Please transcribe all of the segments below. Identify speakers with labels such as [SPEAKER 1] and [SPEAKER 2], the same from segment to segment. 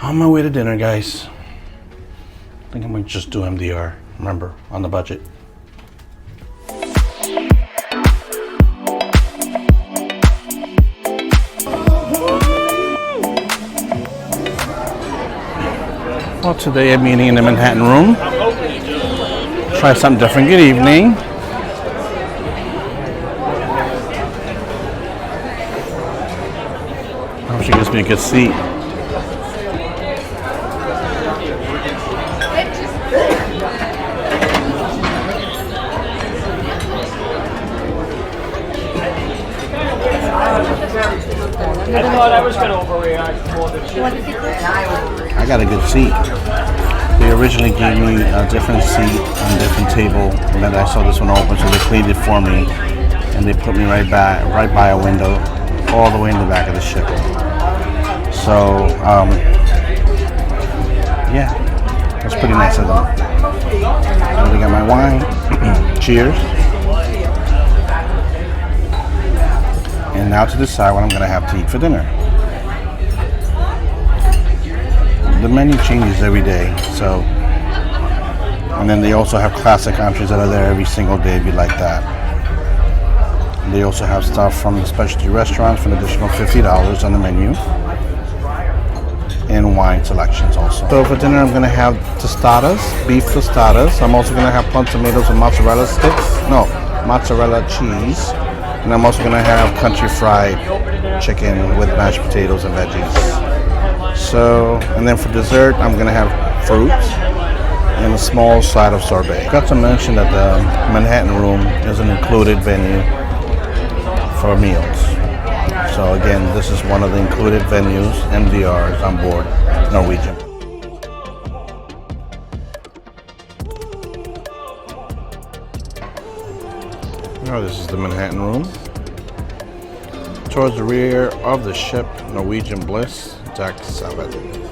[SPEAKER 1] On my way to dinner, guys. I think I might just do MDR. Remember, on the budget. Well, today I'm meeting in the Manhattan Room. Try something different. Good evening. I hope she gives me a good seat.
[SPEAKER 2] I thought I was going to overreact more than you.
[SPEAKER 1] I got a good seat. They originally gave me a different seat on a different table, and then I saw this one open, so they cleaned it for me, and they put me right by a window, all the way in the back of the ship. So, yeah, that's pretty nice of them. So they got my wine. Cheers. And now to decide what I'm going to have to eat for dinner. The menu changes every day, so, and then they also have classic entrees that are there every single day if you like that. And they also have stuff from the specialty restaurants for an additional $50 on the menu, and wine selections also. So for dinner I'm going to have tostadas, beef tostadas. I'm also going to have plum tomatoes and mozzarella sticks, no, mozzarella cheese. And I'm also going to have country fried chicken with mashed potatoes and veggies. So, and then for dessert, I'm going to have fruit and a small side of sorbet. Got to mention that the Manhattan Room is an included venue for meals. So again, this is one of the included venues, MDRs, on board Norwegian. Oh, this is the Manhattan Room. Towards the rear of the ship, Norwegian Bliss, Deck 7.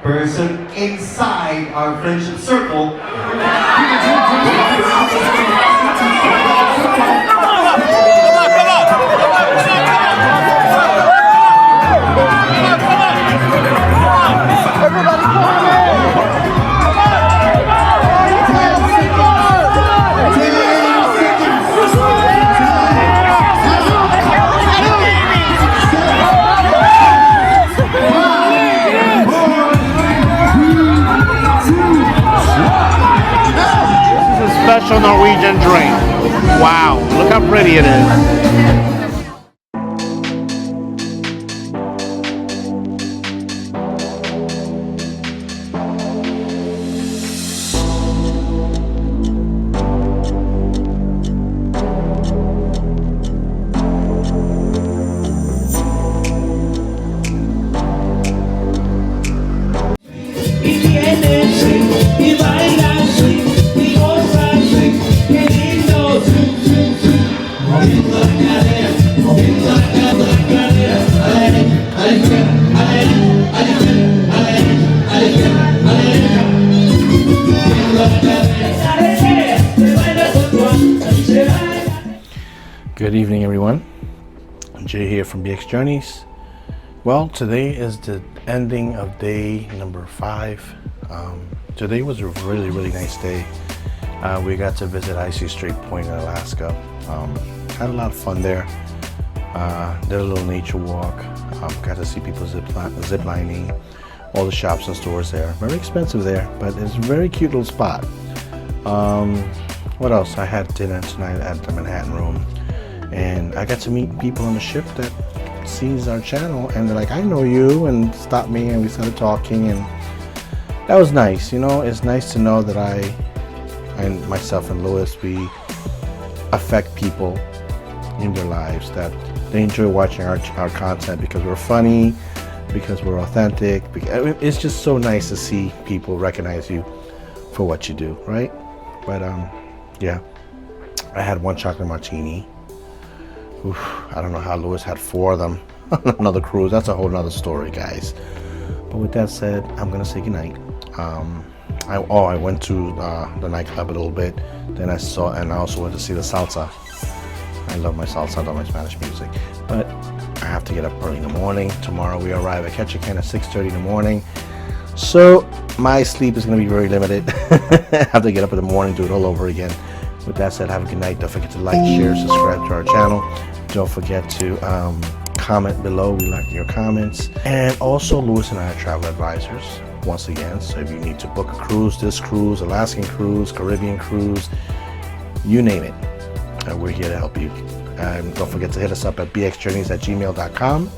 [SPEAKER 3] Person inside our friendship circle.
[SPEAKER 1] Special Norwegian drink. Wow, look how pretty it is. Good evening, everyone. Jay here from BX Journeys. Well, today is the ending of day number 5. Today was a really nice day. We got to visit Icy Strait Point in Alaska. Had a lot of fun there. Did a little nature walk. Got to see people zip lining. All the shops and stores there. Very expensive there, but it's a very cute little spot. What else? I had dinner tonight at the Manhattan Room. And I got to meet people on the ship that sees our channel, and they're like, I know you, and stopped me, and we started talking, and that was nice. You know, it's nice to know that I and myself and Louis, we affect people in their lives, that they enjoy watching our content because we're funny, because we're authentic. It's just so nice to see people recognize you for what you do, right? But yeah, I had one chocolate martini. Oof, I don't know how Louis had 4 of them on another cruise. That's a whole nother story, guys. But with that said, I'm gonna say goodnight. I went to the nightclub a little bit. Then I also went to see the salsa. I love my salsa, I love my Spanish music. But I have to get up early in the morning. Tomorrow we arrive at Ketchikan at 6:30 in the morning. So my sleep is gonna be very limited. I have to get up in the morning, do it all over again. With that said, have a good night. Don't forget to like, share, subscribe to our channel. Don't forget to comment below. We like your comments. And also, Louis and I are travel advisors once again. So if you need to book a cruise, this cruise, Alaskan cruise, Caribbean cruise, you name it, we're here to help you. Don't forget to hit us up at bxjourneys@gmail.com,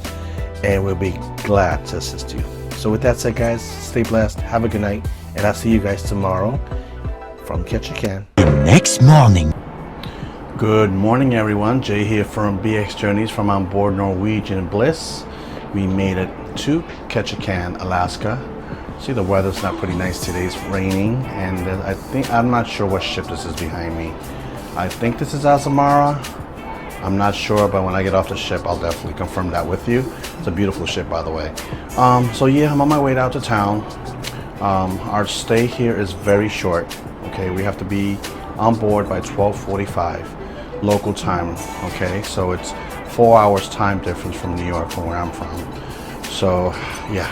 [SPEAKER 1] and we'll be glad to assist you. So with that said, guys, stay blessed. Have a good night, and I'll see you guys tomorrow from Ketchikan.
[SPEAKER 4] Next morning.
[SPEAKER 1] Good morning, everyone. Jay here from BX Journeys from Onboard Norwegian Bliss. We made it to Ketchikan, Alaska. See, the weather's not pretty nice today. It's raining, and I'm not sure what ship this is behind me. I think this is Azamara. I'm not sure, but when I get off the ship, I'll definitely confirm that with you. It's a beautiful ship, by the way. So yeah, I'm on my way down to town. Our stay here is very short. Okay, we have to be on board by 12:45 local time. Okay, so it's 4 hours time difference from New York, from where I'm from. So yeah,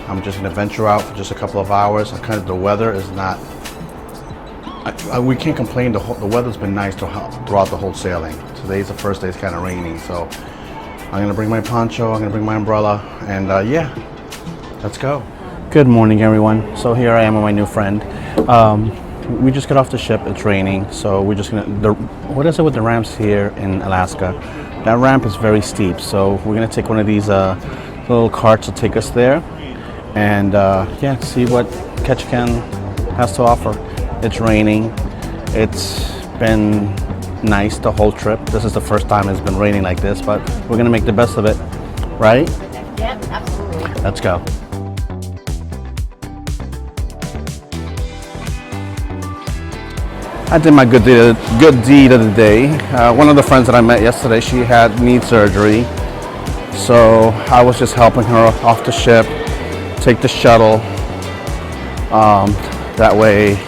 [SPEAKER 1] I'm just gonna venture out for just a couple of hours. The weather is not. We can't complain. The weather's been nice throughout the whole sailing. Today's the first day. It's kind of raining, so I'm gonna bring my poncho. I'm gonna bring my umbrella, and yeah, let's go. Good morning, everyone. So here I am with my new friend. We just got off the ship. It's raining, so we're just gonna. What is it with the ramps here in Alaska? That ramp is very steep, so we're gonna take one of these little carts to take us there, and yeah, see what Ketchikan has to offer. It's raining. It's been nice the whole trip. This is the first time it's been raining like this, but we're gonna make the best of it, right?
[SPEAKER 5] Yep, absolutely.
[SPEAKER 1] Let's go. I did my good deed of the day. One of the friends that I met yesterday, she had knee surgery. So I was just helping her off the ship, take the shuttle. That way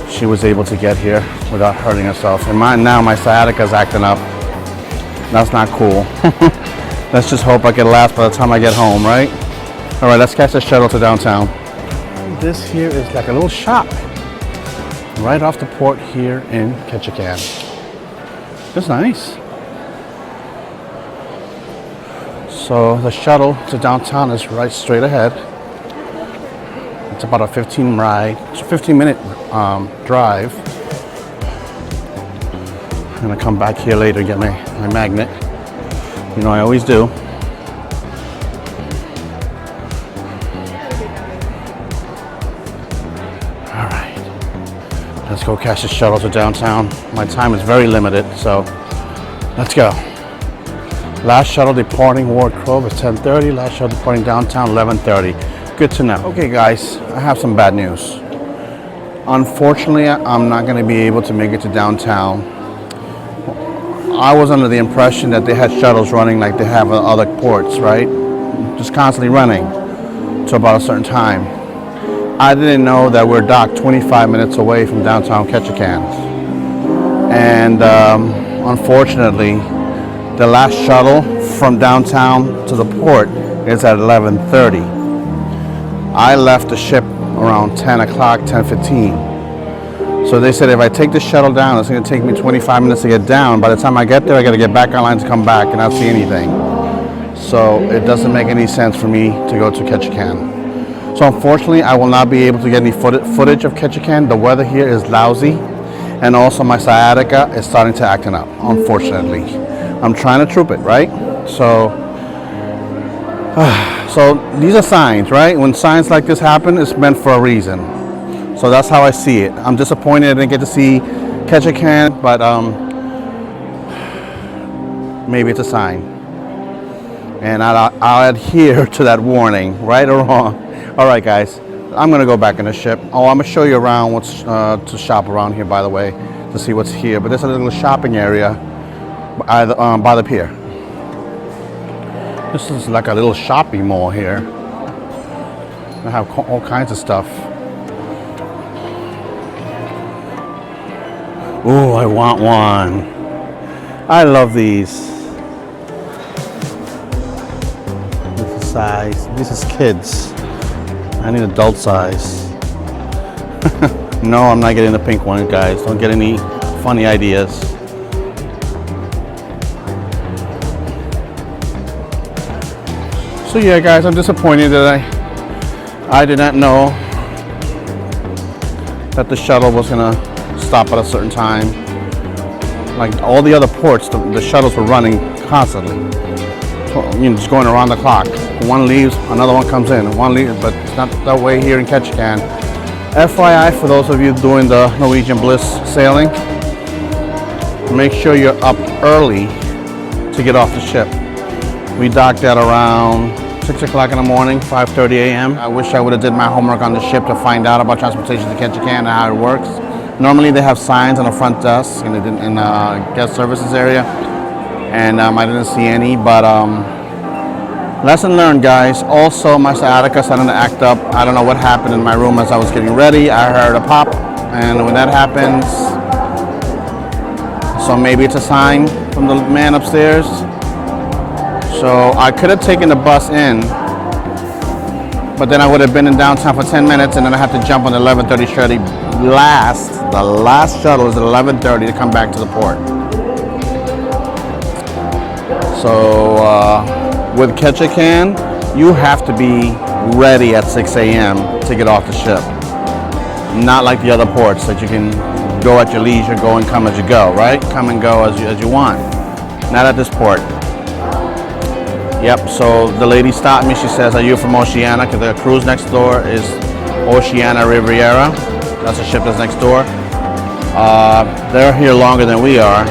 [SPEAKER 1] she was able to get here without hurting herself. And now my sciatica is acting up. That's not cool. Let's just hope I can last by the time I get home, right? All right, let's catch the shuttle to downtown. This here is like a little shop right off the port here in Ketchikan. That's nice. So the shuttle to downtown is right straight ahead. It's about a 15-minute drive. I'm gonna come back here later, get my magnet. You know I always do. All right, let's go catch the shuttle to downtown. My time is very limited, so let's go. Last shuttle departing Ward Cove is 10:30. Last shuttle departing downtown 11:30. Good to know. Okay, guys, I have some bad news. Unfortunately, I'm not going to be able to make it to downtown. I was under the impression that they had shuttles running like they have at other ports, right? Just constantly running to about a certain time. I didn't know that we're docked 25 minutes away from downtown Ketchikan. And unfortunately, the last shuttle from downtown to the port is at 11:30. I left the ship around 10 o'clock, 10:15. So they said if I take the shuttle down, it's going to take me 25 minutes to get down. By the time I get there, I got to get back online to come back and not see anything. So it doesn't make any sense for me to go to Ketchikan. So unfortunately, I will not be able to get any footage of Ketchikan. The weather here is lousy. and also my sciatica is starting to acting up, unfortunately. I'm trying to troop it, right? So these are signs, right? When signs like this happen, it's meant for a reason. So that's how I see it. I'm disappointed I didn't get to see Ketchikan, but maybe it's a sign. And I'll adhere to that warning, right or wrong. All right, guys, I'm gonna go back in the ship. Oh, I'm gonna show you around what's to shop around here, by the way, to see what's here. But there's a little shopping area by the pier. This is like a little shopping mall here. They have all kinds of stuff. Oh, I want one. I love these. This is size. This is kids. I need adult size. No, I'm not getting the pink one, guys. Don't get any funny ideas. So yeah, guys, I'm disappointed that I did not know that the shuttle was gonna stop at a certain time. Like all the other ports, the shuttles were running constantly. You know, just going around the clock. One leaves, another one comes in. One leaves, but it's not that way here in Ketchikan. FYI, for those of you doing the Norwegian Bliss sailing, make sure you're up early to get off the ship. We docked at around 6 o'clock in the morning, 5:30 a.m. I wish I would have did my homework on the ship to find out about transportation to Ketchikan and how it works. Normally they have signs on the front desk in the guest services area, and I didn't see any, but lesson learned, guys. Also, my sciatica starting to act up. I don't know what happened in my room as I was getting ready. I heard a pop, and when that happens, so maybe it's a sign from the man upstairs. So I could have taken the bus in, but then I would have been in downtown for 10 minutes, and then I have to jump on the 11:30 shuttle. The last shuttle is at 11:30 to come back to the port. So with Ketchikan, you have to be ready at 6 a.m. to get off the ship. Not like the other ports that you can go at your leisure, go and come as you go, right? Come and go as you want. Not at this port. Yep, so the lady stopped me. She says, "Are you from Oceania?" Because the cruise next door is Oceania Riviera. That's the ship that's next door. They're here longer than we are,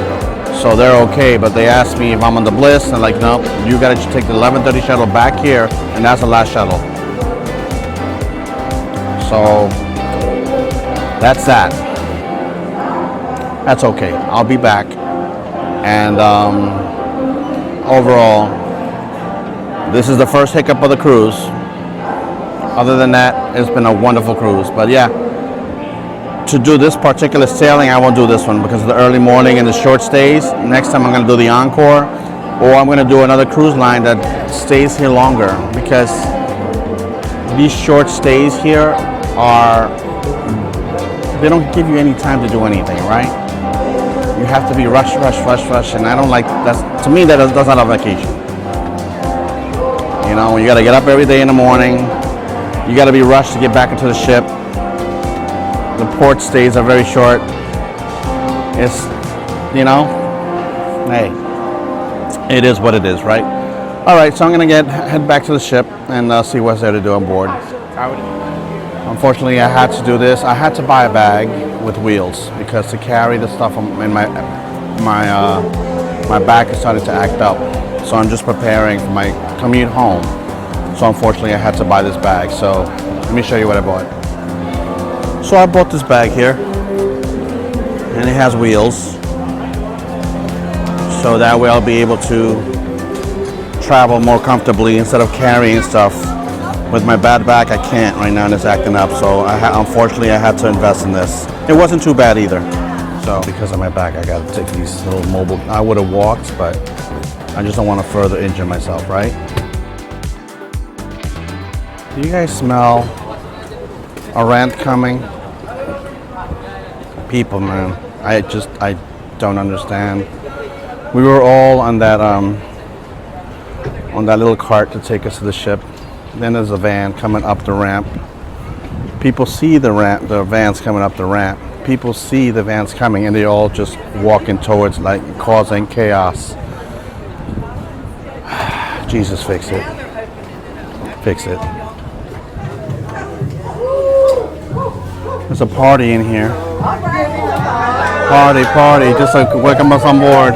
[SPEAKER 1] so they're okay. But they asked me if I'm on the Bliss, and like, no, you got to take the 11:30 shuttle back here, and that's the last shuttle. So that's that. That's okay. I'll be back. And overall, this is the first hiccup of the cruise. Other than that, it's been a wonderful cruise. But yeah, to do this particular sailing, I won't do this one because of the early morning and the short stays. Next time I'm going to do the Encore, or I'm going to do another cruise line that stays here longer, because these short stays here they don't give you any time to do anything, right? You have to be rush, and I don't like that. To me, that's not a vacation. You know, you got to get up every day in the morning. You got to be rushed to get back into the ship. The port stays are very short. It's, you know, hey, it is what it is, right? All right, so I'm gonna head back to the ship and see what's there to do on board. Unfortunately, I had to do this. I had to buy a bag with wheels because to carry the stuff in my back is starting to act up. So I'm just preparing for my commute home. So unfortunately, I had to buy this bag. So let me show you what I bought. So I bought this bag here, and it has wheels. So that way I'll be able to travel more comfortably instead of carrying stuff. With my bad back, I can't right now, and it's acting up. So unfortunately, I had to invest in this. It wasn't too bad either. So because of my back, I got to take these little mobile. I would have walked, but I just don't want to further injure myself, right? Do you guys smell a rant coming? People, man, I don't understand. We were all on that little cart to take us to the ship. Then there's a van coming up the ramp. People see the vans coming up the ramp. people see the vans coming and they all just walking towards, like causing chaos. Jesus, fix it. Fix it. There's a party in here. Party, party. Just like welcome us on board.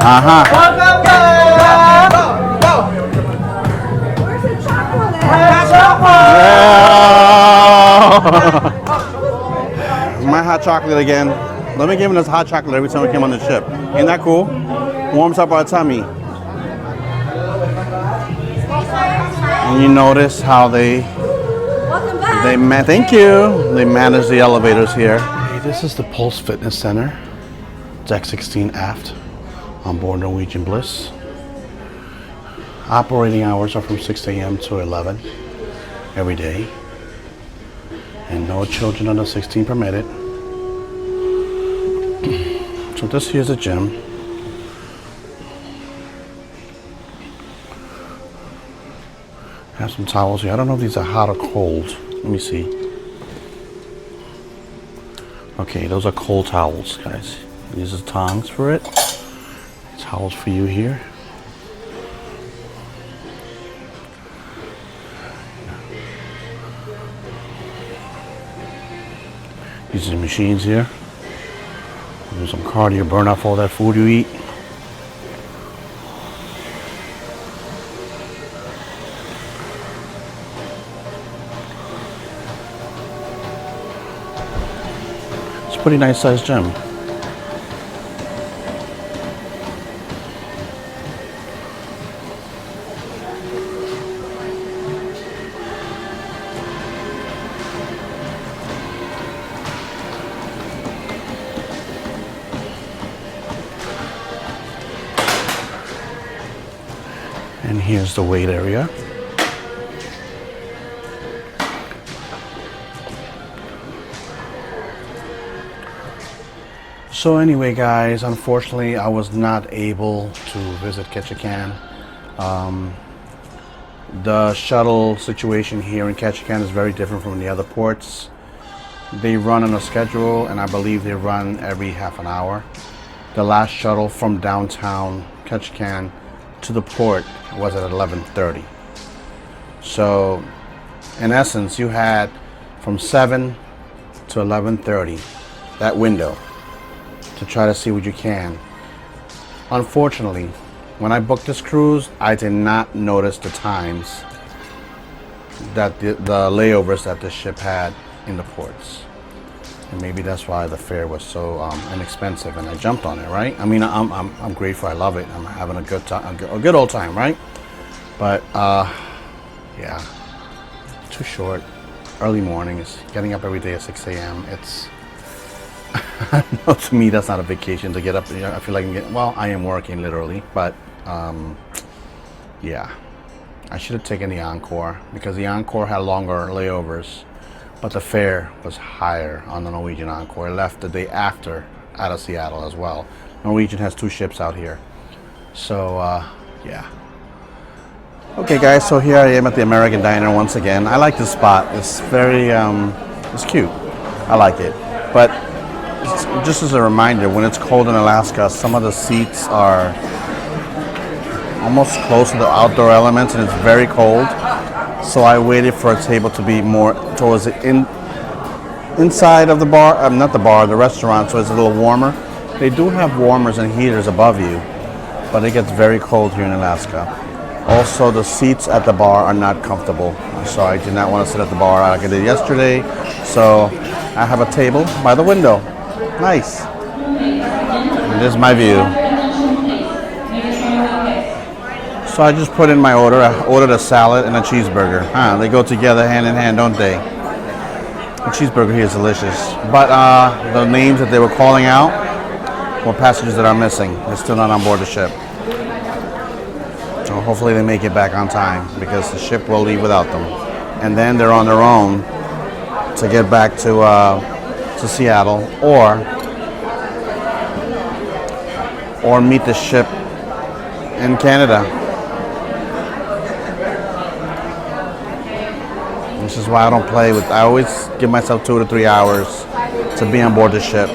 [SPEAKER 1] Uh-huh. My hot chocolate again. Let me give him this hot chocolate every time we came on the ship. Ain't that cool? Warms up our tummy. And you notice how thank you. They manage the elevators here. Hey, this is the Pulse Fitness Center. Deck 16 aft on board Norwegian Bliss. Operating hours are from 6 a.m. to 11 every day. And no children under 16 permitted. So this here's a gym. Have some towels here. I don't know if these are hot or cold. Let me see. Okay, those are cold towels, guys. These are tongs for it. Towels for you here. These are the machines here. Do some cardio, burn off all that food you eat. It's a pretty nice sized gym. And here's the weight area. So anyway, guys, unfortunately, I was not able to visit Ketchikan. The shuttle situation here in Ketchikan is very different from the other ports. They run on a schedule, and I believe they run every half an hour. The last shuttle from downtown Ketchikan to the port was at 11:30. So in essence, you had from 7 to 11:30, that window, to try to see what you can. Unfortunately, when I booked this cruise, I did not notice the times that the layovers that the ship had in the ports. And maybe that's why the fare was so inexpensive, and I jumped on it, right? I mean, I'm grateful. I love it. I'm having a good time, a good old time, right? But yeah, too short. Early mornings, getting up every day at 6 a.m. It's I know, to me that's not a vacation to get up. I feel like I am working literally, but yeah, I should have taken the Encore, because the Encore had longer layovers. But the fare was higher on the Norwegian Encore. It left the day after out of Seattle as well. Norwegian has 2 ships out here. So, yeah. Okay, guys, so here I am at the American Diner once again. I like this spot. It's very, it's cute. I like it. But just as a reminder, when it's cold in Alaska, some of the seats are almost close to the outdoor elements, and it's very cold. So I waited for a table to be more towards the inside of the bar, not the bar, the restaurant, so it's a little warmer. They do have warmers and heaters above you, but it gets very cold here in Alaska. Also, the seats at the bar are not comfortable, so I did not want to sit at the bar like I did yesterday. So I have a table by the window. Nice. And this is my view. So I just put in my order. I ordered a salad and a cheeseburger. They go together hand in hand, don't they? The cheeseburger here is delicious. But the names that they were calling out were passengers that are missing. They're still not on board the ship. So hopefully they make it back on time, because the ship will leave without them. And then they're on their own to get back to Seattle, or meet the ship in Canada. This is why I don't play with. I always give myself 2 to 3 hours to be on board the ship.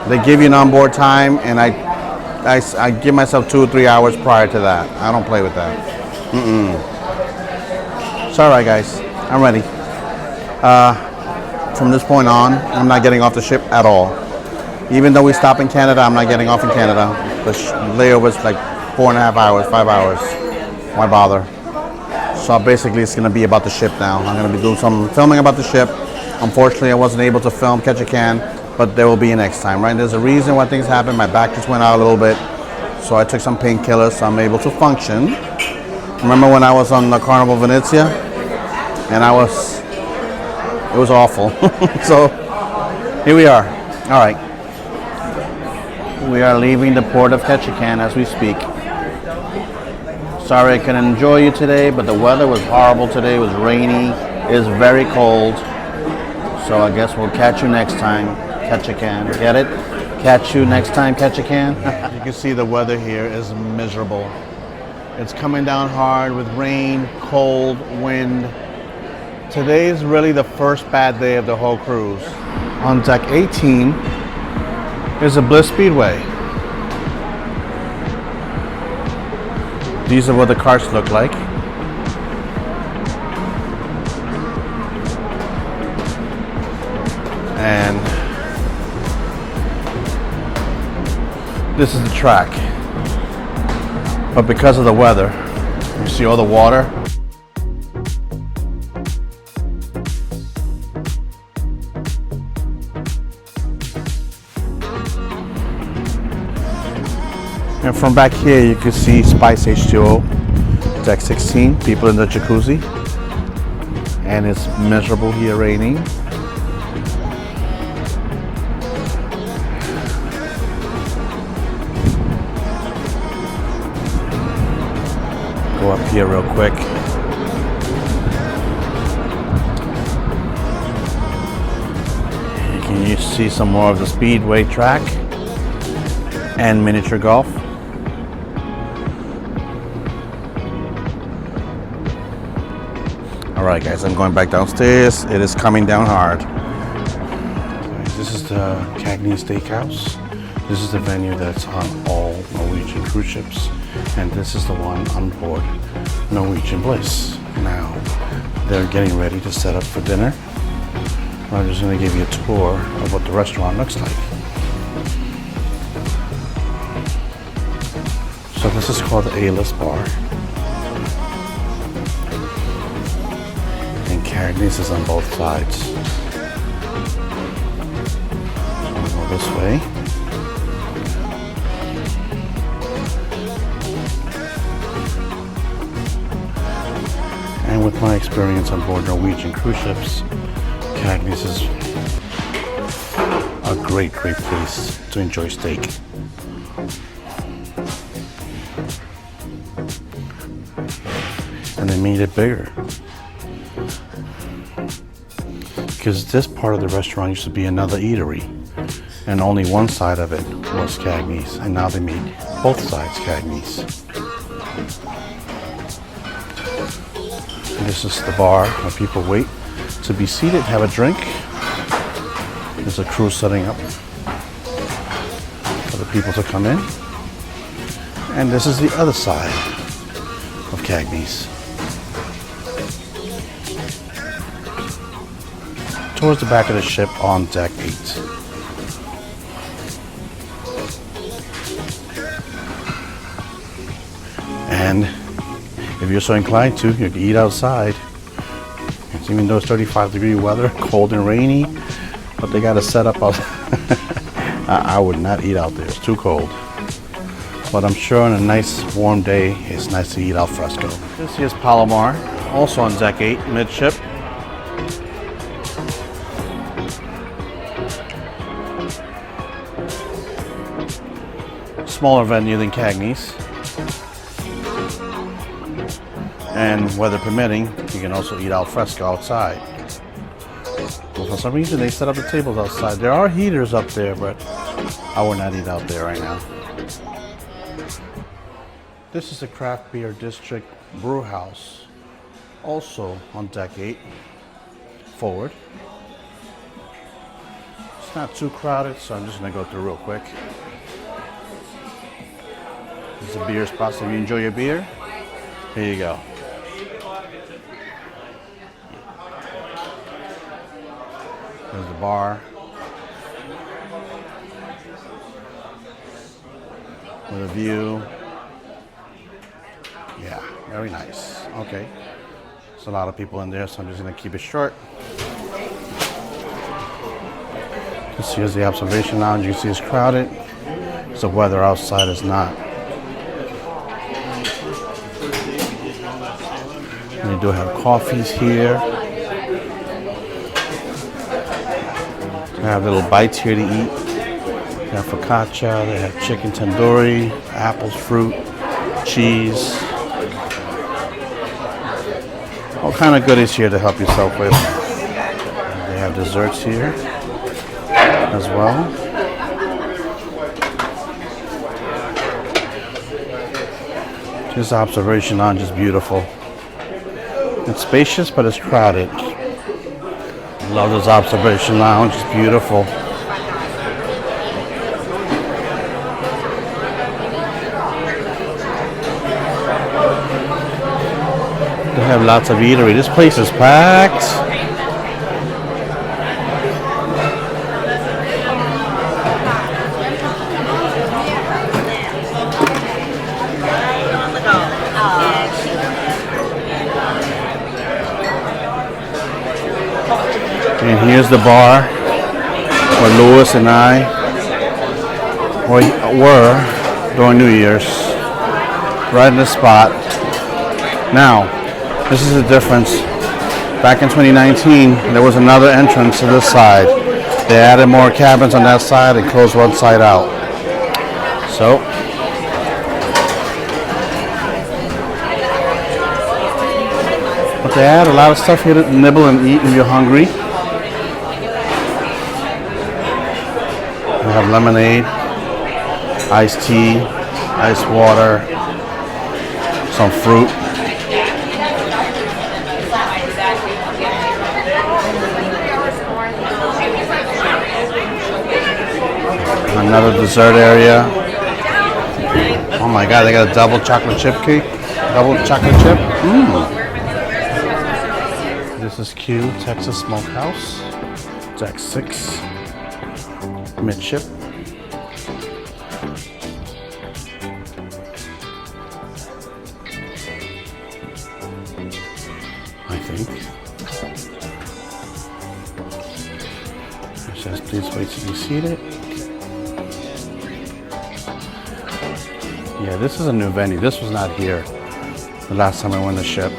[SPEAKER 1] They give you an onboard time, and I give myself 2 or 3 hours prior to that. I don't play with that. It's all right, guys. I'm ready. From this point on, I'm not getting off the ship at all. Even though we stop in Canada, I'm not getting off in Canada. The layover is like 4.5 hours, 5 hours. Why bother? So basically, it's going to be about the ship now. I'm going to be doing some filming about the ship. Unfortunately, I wasn't able to film Ketchikan, but there will be a next time, right? There's a reason why things happen. My back just went out a little bit, so I took some painkillers, so I'm able to function. Remember when I was on the Carnival Venezia? And it was awful. So here we are. All right. We are leaving the port of Ketchikan as we speak. Sorry I couldn't enjoy you today, but the weather was horrible today. It was rainy. It is very cold. So I guess we'll catch you next time, Ketchikan. Get it? Catch you next time, Ketchikan. You can see the weather here is miserable. It's coming down hard with rain, cold, wind. Today is really the first bad day of the whole cruise. On deck 18 is a Bliss Speedway. These are what the carts look like. And this is the track. But because of the weather, you see all the water. And from back here, you can see Spice H2O, deck 16, people in the jacuzzi. And it's miserable here, raining. Go up here real quick. You can see some more of the speedway track and miniature golf. Alright guys, I'm going back downstairs. It is coming down hard. This is the Cagney Steakhouse. This is the venue that's on all Norwegian cruise ships. And this is the one on board Norwegian Bliss. Now, they're getting ready to set up for dinner. I'm just going to give you a tour of what the restaurant looks like. So this is called the A-List Bar. And Cagney's is on both sides. I'll go this way. And with my experience on board Norwegian cruise ships, Cagney's is a great place to enjoy steak. And they made it bigger. Because this part of the restaurant used to be another eatery, and only one side of it was Cagney's, and now they made both sides Cagney's. This is the bar where people wait to be seated, have a drink. There's a crew setting up for the people to come in. And this is the other side of Cagney's. Towards the back of the ship on deck 8. And if you're so inclined to, you can eat outside. Even though it's 35-degree weather, cold and rainy, but they got to set up out. I would not eat out there, it's too cold. But I'm sure on a nice warm day, it's nice to eat al fresco. This here's Palomar, also on deck 8, midship. Smaller venue than Cagney's. And weather permitting, you can also eat al fresco outside. But for some reason, they set up the tables outside. There are heaters up there, but I would not eat out there right now. This is the Craft Beer District Brew House. Also on deck 8, forward. It's not too crowded, so I'm just gonna go through real quick. This is a beer spot, so if you enjoy your beer, here you go. There's the bar. With a view. Yeah, very nice. Okay. There's a lot of people in there, so I'm just gonna keep it short. Just here's the observation lounge. You see it's crowded. The weather outside is not. They do have coffees here. They have little bites here to eat. They have focaccia, they have chicken tandoori, apples, fruit, cheese. All kind of goodies here to help yourself with. They have desserts here as well. This observation lounge is beautiful. It's spacious, but it's crowded. Love this observation lounge, it's beautiful. They have lots of eatery. This place is packed. And here's the bar where Louis and I were during New Year's. Right in the spot. Now, this is the difference. Back in 2019, there was another entrance to this side. They added more cabins on that side and closed one side out. So, but they add a lot of stuff here to nibble and eat if you're hungry. They have lemonade, iced tea, iced water, some fruit. Another dessert area. Oh my God, they got a double chocolate chip cake. Double chocolate chip. This is Q, Texas Smokehouse. Deck 6. Midship. I think. It says please wait to be seated. Yeah, this is a new venue. This was not here the last time I went on the ship.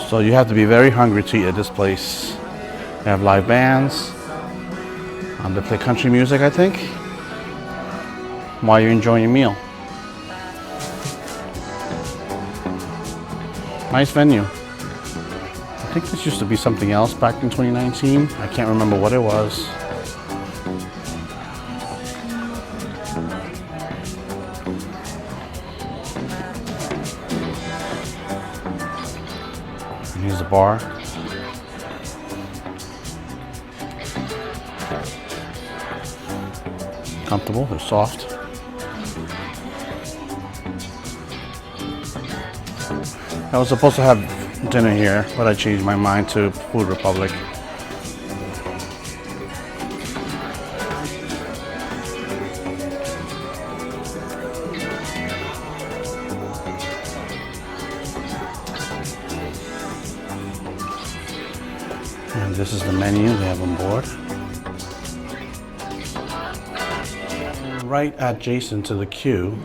[SPEAKER 1] So you have to be very hungry to eat at this place. They have live bands. They play country music, I think, while you're enjoying your meal. Nice venue. I think this used to be something else back in 2019. I can't remember what it was. And here's the bar. Comfortable, they're soft. I was supposed to have dinner here, but I changed my mind to Food Republic. And this is the menu they have on board. Right adjacent to the queue,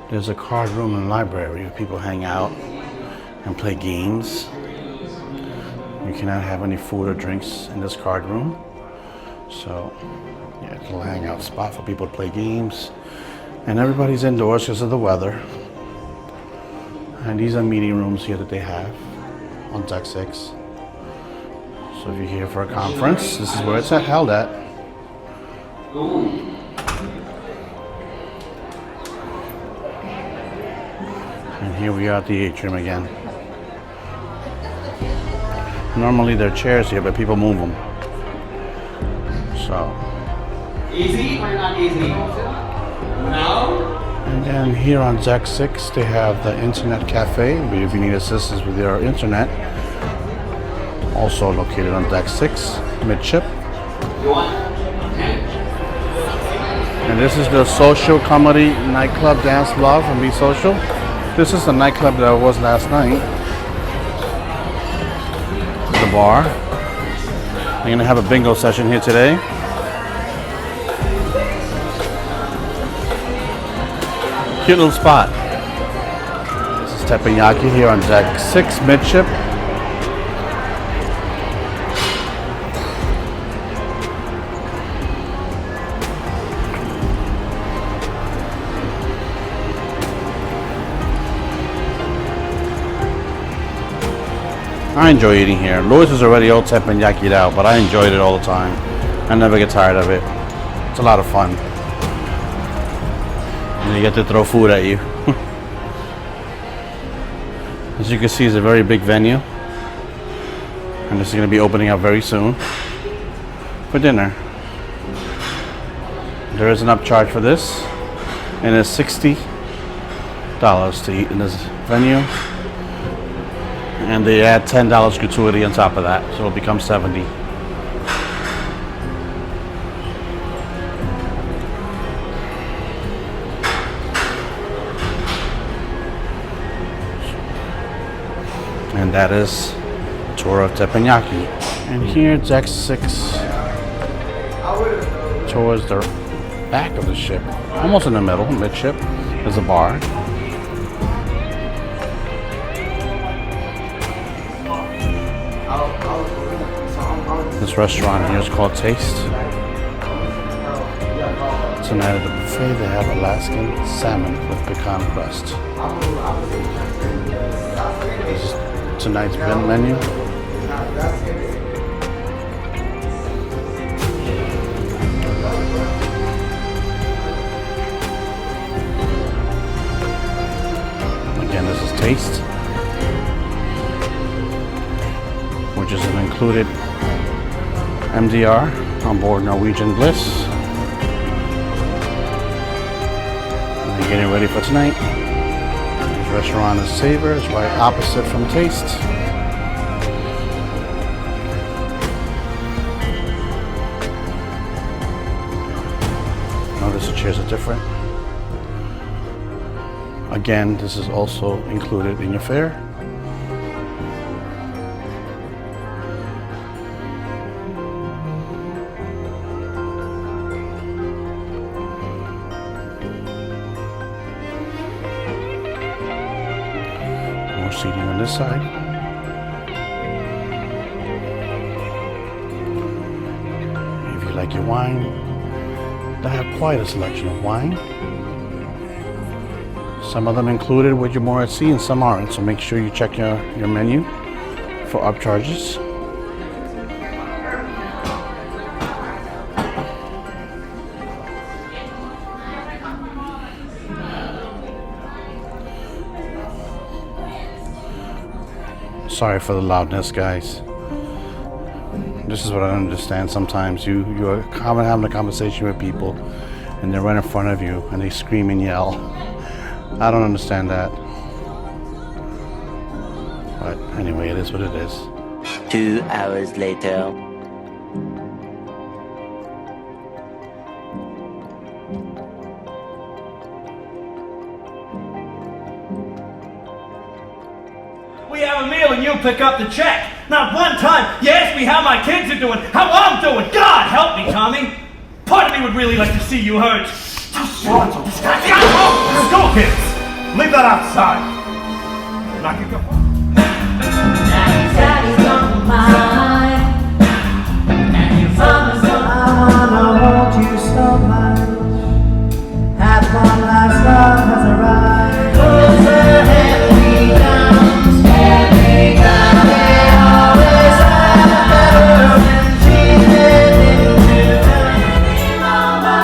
[SPEAKER 1] there's a card room and library where people hang out and play games. You cannot have any food or drinks in this card room. So, yeah, it's a little hangout spot for people to play games. And everybody's indoors because of the weather. And these are meeting rooms here that they have on Deck 6. So if you're here for a conference, this is where it's held at. Here we are at the atrium again. Normally there are chairs here, but people move them. So.
[SPEAKER 3] Easy or not easy? No?
[SPEAKER 1] And then here on deck 6, they have the internet cafe. If you need assistance with your internet, also located on deck 6, midship.
[SPEAKER 3] You want?
[SPEAKER 1] And this is the social comedy nightclub dance vlog from Be Social. This is the nightclub that I was last night. The bar. I'm gonna have a bingo session here today. Cute little spot. This is teppanyaki here on deck 6 midship. I enjoy eating here. Louis is already all teppanyaki out, but I enjoyed it all the time. I never get tired of it. It's a lot of fun. And you get to throw food at you. As you can see, it's a very big venue. And this is going to be opening up very soon for dinner. There is an upcharge for this. And it's $60 to eat in this venue. And they add $10 gratuity on top of that, so it'll become $70. And that is a tour of teppanyaki. And here, deck 6, towards the back of the ship, almost in the middle, midship, is a bar. This restaurant here is called Taste. Tonight at the buffet they have Alaskan salmon with pecan crust. This is tonight's menu. Again, this is Taste, which is an included MDR, Onboard Norwegian Bliss. And they're getting ready for tonight. This restaurant is Savor, it's right opposite from Taste. Notice the chairs are different. Again, this is also included in your fare. Seating on this side. If you like your wine, they have quite a selection of wine. Some of them included with your more at sea and some aren't, so make sure you check your menu for upcharges. Sorry for the loudness, guys. This is what I understand. Sometimes you're having a conversation with people and they're right in front of you and they scream and yell. I don't understand that. But anyway, it is what it is.
[SPEAKER 4] 2 hours later.
[SPEAKER 2] We have a meal and you pick up the check. Not one time you ask me how my kids are doing, how I'm doing. God help me, Tommy. Part of me would really like to see you hurt. School kids, leave that outside. Knock it up.
[SPEAKER 6] Daddy's on my mind, and your mama's on my mind. I wanna hold you so much. Have one last love has arrived. Those are heavy downs, heavy downs. They always have a better when she's heading to any mama.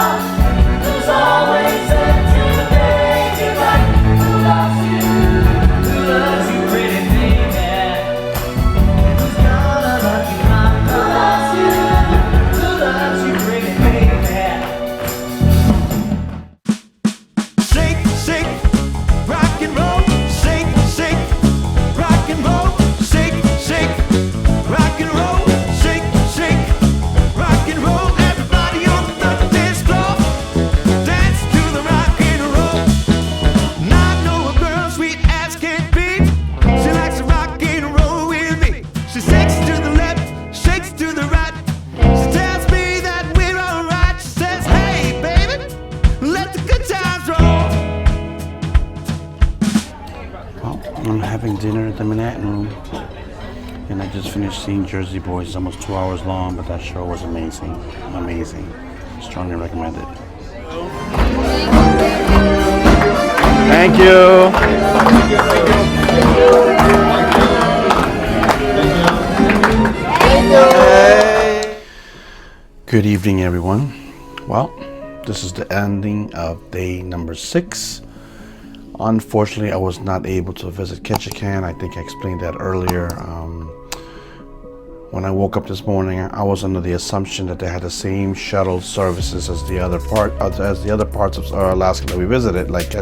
[SPEAKER 6] Who's always there to make it right. Who loves you?
[SPEAKER 1] at the Manhattan Room. And I just finished seeing Jersey Boys. It's almost 2 hours long, but that show was amazing. Amazing. Strongly recommend it. Thank you. Hey. Good evening, everyone. Well, this is the ending of day number 6. Unfortunately, I was not able to visit Ketchikan. I think I explained that earlier. When I woke up this morning, I was under the assumption that they had the same shuttle services as the other parts of Alaska that we visited, like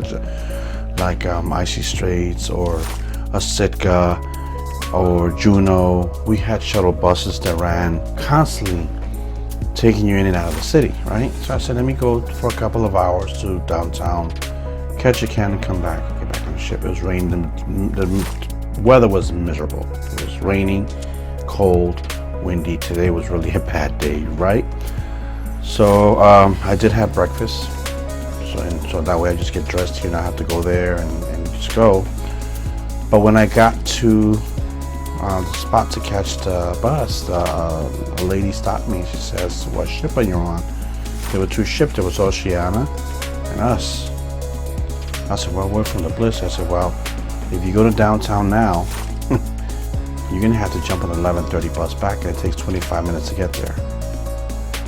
[SPEAKER 1] Icy Straits or Sitka or Juneau. We had shuttle buses that ran constantly, taking you in and out of the city, right? So I said, let me go for a couple of hours to downtown Ketchikan and come back. Get back on the ship. It was raining. The weather was miserable. It was raining, cold, windy. Today was really a bad day, right? So I did have breakfast. So that way I just get dressed here and I have to go there and just go. But when I got to the spot to catch the bus, a lady stopped me. She says, what ship are you on? There were 2 ships. There was Oceana and us. I said, well, we're from the Bliss. I said, well, if you go to downtown now, you're going to have to jump on the 11:30 bus back, and it takes 25 minutes to get there.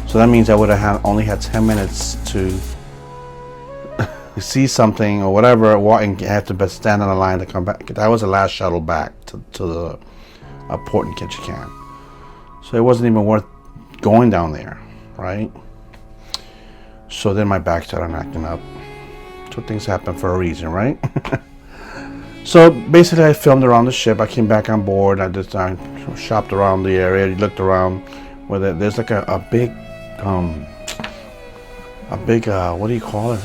[SPEAKER 1] So that means I would have only had 10 minutes to see something or whatever, and have to stand on the line to come back. That was the last shuttle back to the port in Ketchikan. So it wasn't even worth going down there, right? So then my back started acting up. So things happen for a reason, right? So basically I filmed around the ship. I came back on board. I just shopped around the area, looked around where there's like a big what do you call it?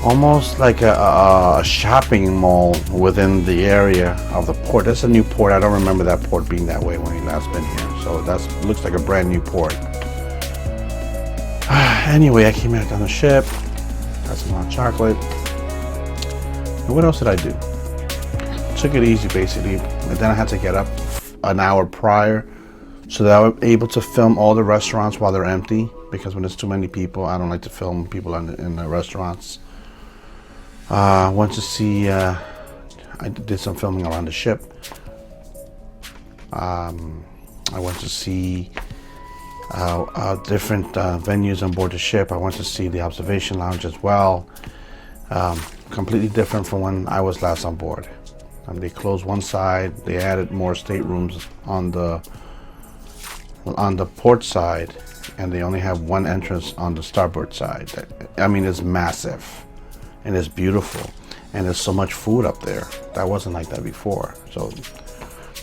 [SPEAKER 1] Almost like a shopping mall within the area of the port. That's a new port. I don't remember that port being that way when we last been here. So that looks like a brand new port. Anyway, I came back on the ship, got some hot chocolate. And what else did I do? Took it easy basically, and then I had to get up an hour prior so that I was able to film all the restaurants while they're empty, because when there's too many people, I don't like to film people in the restaurants. Went to see, I did some filming around the ship. I went to see different venues on board the ship. I went to see the observation lounge as well. Completely different from when I was last on board. They closed one side. They added more staterooms on the port side, and they only have one entrance on the starboard side. I mean, it's massive, and it's beautiful, and there's so much food up there. That wasn't like that before. So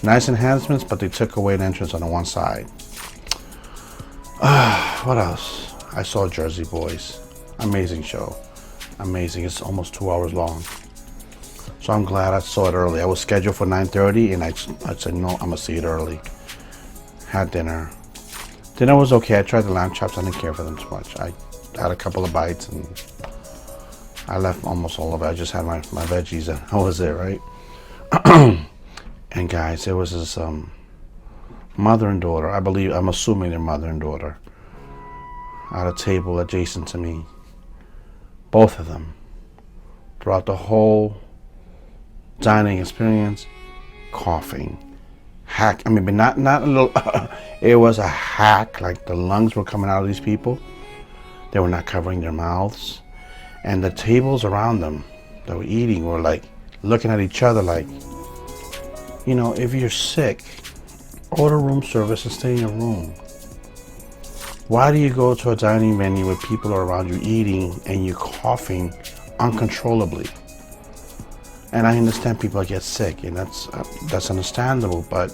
[SPEAKER 1] nice enhancements, but they took away an entrance on the one side. What else? I saw Jersey Boys. Amazing show. Amazing. It's almost 2 hours long. So I'm glad I saw it early. I was scheduled for 9:30, and I said, no, I'm going to see it early. Had dinner. Dinner was okay. I tried the lamb chops. I didn't care for them too much. I had a couple of bites, and I left almost all of it. I just had my veggies, and that was it, right? And guys, there was this mother and daughter. I'm assuming they're mother and daughter, at a table adjacent to me. Both of them. Throughout the whole dining experience, coughing, hack. I mean, but not a little. It was a hack. Like the lungs were coming out of these people. They were not covering their mouths, and the tables around them that were eating were like looking at each other, like, you know, if you're sick, order room service and stay in your room. Why do you go to a dining venue where people are around you eating and you're coughing uncontrollably? And I understand people get sick, and that's understandable. But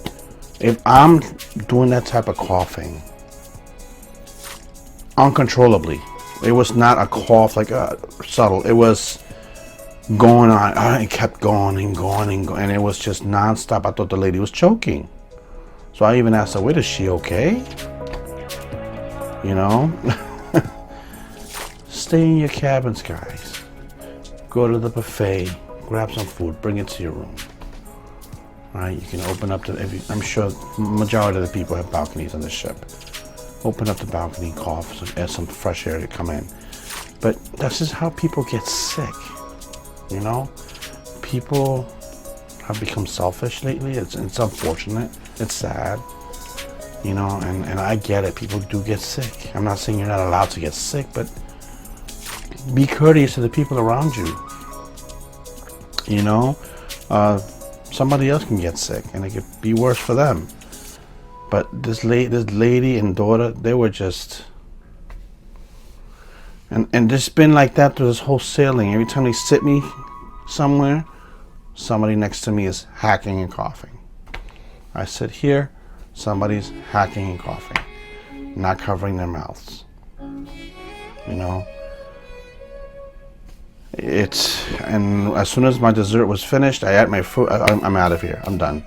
[SPEAKER 1] if I'm doing that type of coughing uncontrollably, it was not a cough like subtle. It was going on. It kept going and going and going, and it was just nonstop. I thought the lady was choking. So I even asked her, "Wait, is she okay?" You know? Stay in your cabins, guys. Go to the buffet, grab some food, bring it to your room. right? You can open up I'm sure majority of the people have balconies on the ship. Open up the balcony, cough, add some fresh air to come in. But that's just how people get sick, you know? People have become selfish lately. It's unfortunate. It's sad, you know, and I get it. People do get sick. I'm not saying you're not allowed to get sick, but be courteous to the people around you. You know, somebody else can get sick, and it could be worse for them. But this lady and daughter, they were just, and it's been like that through this whole sailing. Every time they sit me somewhere, somebody next to me is hacking and coughing. I sit here, somebody's hacking and coughing, not covering their mouths. You know. And as soon as my dessert was finished, I ate my food. I'm out of here. I'm done.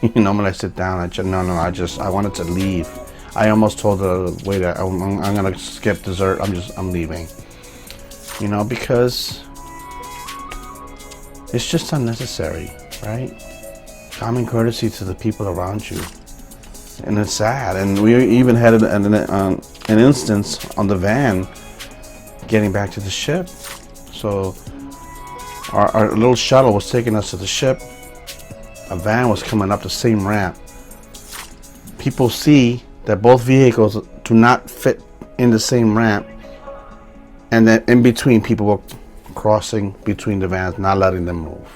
[SPEAKER 1] You know, when I sit down, I wanted to leave. I almost told the waiter, I'm gonna skip dessert. I'm leaving. You know, because it's just unnecessary, right? Common courtesy to the people around you, and it's sad. And we even had an instance on the van getting back to the ship. So our little shuttle was taking us to the ship. A van was coming up the same ramp. People see that both vehicles do not fit in the same ramp, and then in between, people were crossing between the vans, not letting them move,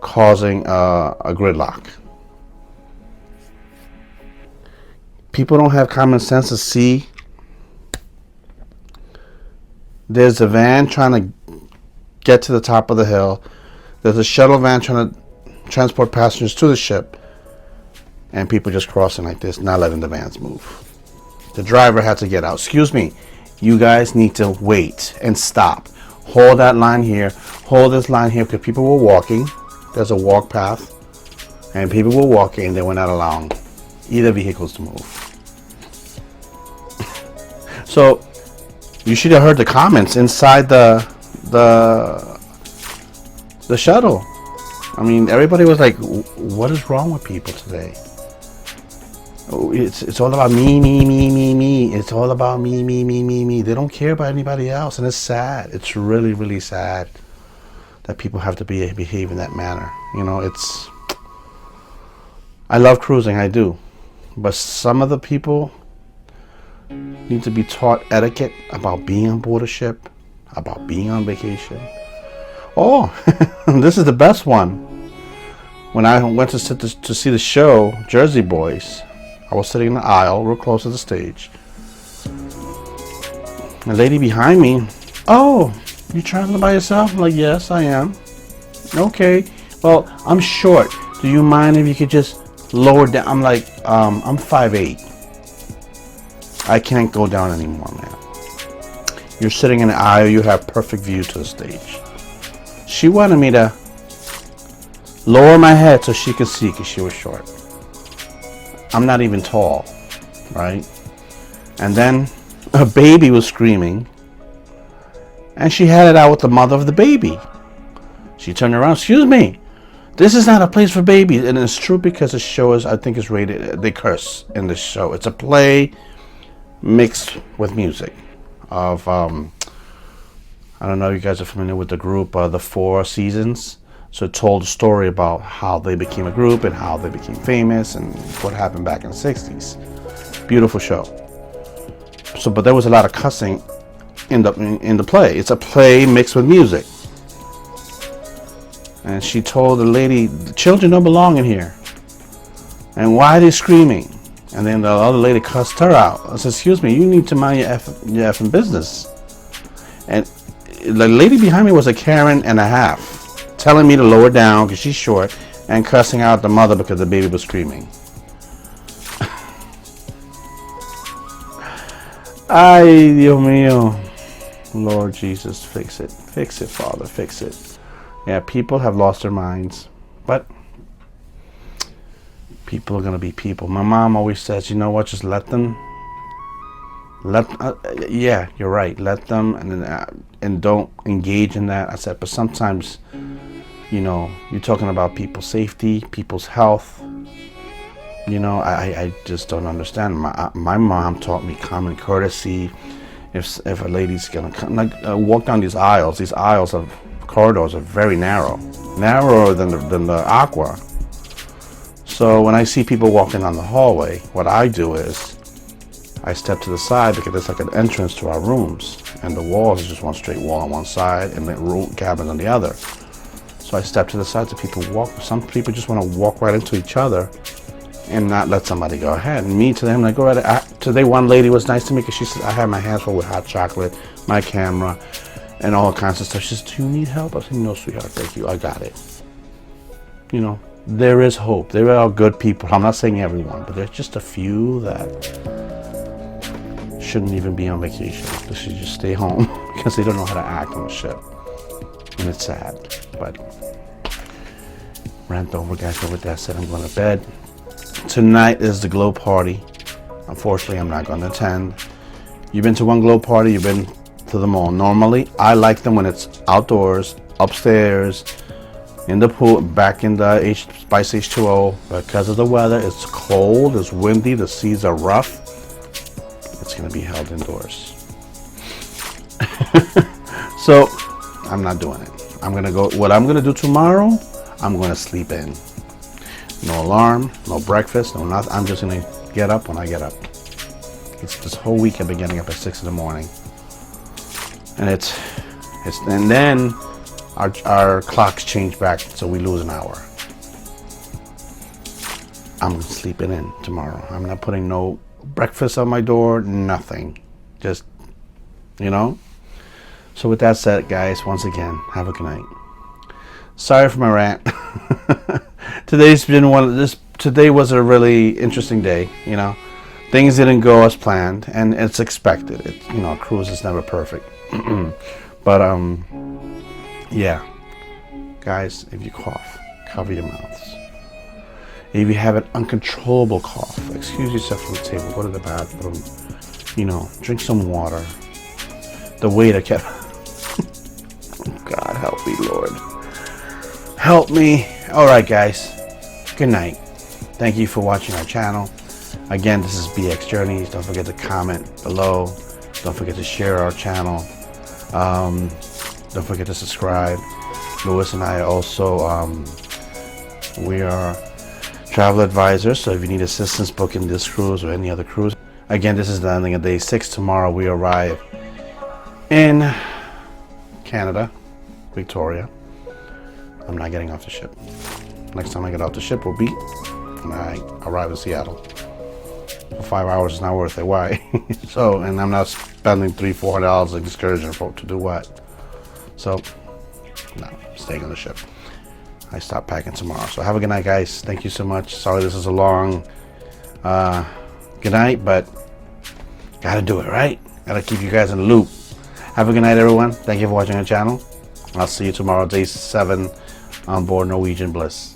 [SPEAKER 1] causing a gridlock. People don't have common sense to see there's a van trying to get to the top of the hill. There's a shuttle van trying to transport passengers to the ship, and people just crossing like this, not letting the vans move. The driver had to get out. Excuse me, you guys need to wait and stop. Hold that line here. Hold this line here, because people were walking. There's a walk path, and people were walking, and they were not allowing either vehicles to move. So you should have heard the comments inside the shuttle. I mean, everybody was like, "What is wrong with people today? It's all about me. It's all about me. They don't care about anybody else, and it's sad. It's really, really sad that people have to behave in that manner. You know, I love cruising, I do, but some of the people need to be taught etiquette about being on board a ship, about being on vacation. Oh, this is the best one. When I went to see the show, Jersey Boys, I was sitting in the aisle, real close to the stage. The lady behind me, "Oh, you traveling by yourself?" I'm like, "Yes, I am." "Okay, well, I'm short. Do you mind if you could just lower down?" I'm like, I'm 5'8". I can't go down anymore, man. You're sitting in the aisle, you have perfect view to the stage. She wanted me to lower my head so she could see, because she was short. I'm not even tall, right? And then a baby was screaming, and she had it out with the mother of the baby. She turned around, "Excuse me, this is not a place for babies." And it's true, because the show is, I think, is rated, they curse in the show. It's a play mixed with music of, I don't know if you guys are familiar with the group, the Four Seasons. So it told a story about how they became a group and how they became famous and what happened back in the 60s. Beautiful show. So, but there was a lot of cussing in the play. It's a play mixed with music. And she told the lady, "The children don't belong in here. And why are they screaming?" And then the other lady cussed her out. I said, "Excuse me, you need to mind your effing business." And the lady behind me was a Karen and a half, telling me to lower down because she's short, and cussing out the mother because the baby was screaming. Ay, Dios mío. Lord Jesus, fix it. Fix it, Father, fix it. Yeah, people have lost their minds, but people are going to be people. My mom always says, you know what, just let them. Yeah, you're right. Let them, and don't engage in that. I said, but sometimes You know, you're talking about people's safety, people's health. You know, I just don't understand. My mom taught me common courtesy. If a lady's gonna come, like, walk down these aisles of corridors are very narrower than the aqua. So when I see people walking down the hallway, what I do is I step to the side, because there's like an entrance to our rooms, and the walls is just one straight wall on one side and the room cabin on the other. So I step to the side so people walk. Some people just want to walk right into each other and not let somebody go ahead. And me to them, like, go right. Today, one lady was nice to me because she said I had my hands full with hot chocolate, my camera, and all kinds of stuff. She said, "Do you need help?" I said, "No, sweetheart, thank you. I got it." You know, there is hope. There are good people. I'm not saying everyone, but there's just a few that shouldn't even be on vacation. They should just stay home because they don't know how to act on the ship. And it's sad. But rant over, guys. So with that said, I'm going to bed. Tonight is the glow party. Unfortunately, I'm not going to attend. You've been to one glow party, you've been to them all. Normally, I like them when it's outdoors, upstairs, in the pool, back in the Spice H2O. Because of the weather, it's cold, it's windy, the seas are rough. It's going to be held indoors. So, I'm not doing it. I'm going to go, what I'm going to do tomorrow, I'm going to sleep in. No alarm, no breakfast, no nothing. I'm just going to get up when I get up. It's this whole week I've been getting up at 6 in the morning. And and then our clocks change back, so we lose an hour. I'm sleeping in tomorrow. I'm not putting no breakfast on my door, nothing. Just, you know. So with that said, guys, once again, have a good night. Sorry for my rant. Today was a really interesting day, you know. Things didn't go as planned, and it's expected. You know, a cruise is never perfect. But yeah. Guys, if you cough, cover your mouths. If you have an uncontrollable cough, excuse yourself from the table, go to the bathroom, you know, drink some water. The waiter kept God help me, Lord. Help me. Alright, guys. Good night. Thank you for watching our channel. Again, this is BX Journeys. Don't forget to comment below. Don't forget to share our channel. Don't forget to subscribe. Louis and I also, we are travel advisors, so if you need assistance booking this cruise or any other cruise. Again, this is the ending of day 6. Tomorrow we arrive in Canada, Victoria. I'm not getting off the ship. Next time I get off the ship will be when I arrive in Seattle. For 5 hours is not worth it. Why? So, and I'm not spending $300-400 in excursion to do what? So, no, I'm staying on the ship. I stop packing tomorrow. So have a good night, guys. Thank you so much. Sorry this is a long good night, but gotta do it, right? Gotta keep you guys in the loop. Have a good night, everyone. Thank you for watching our channel. I'll see you tomorrow, day 7 on board Norwegian Bliss.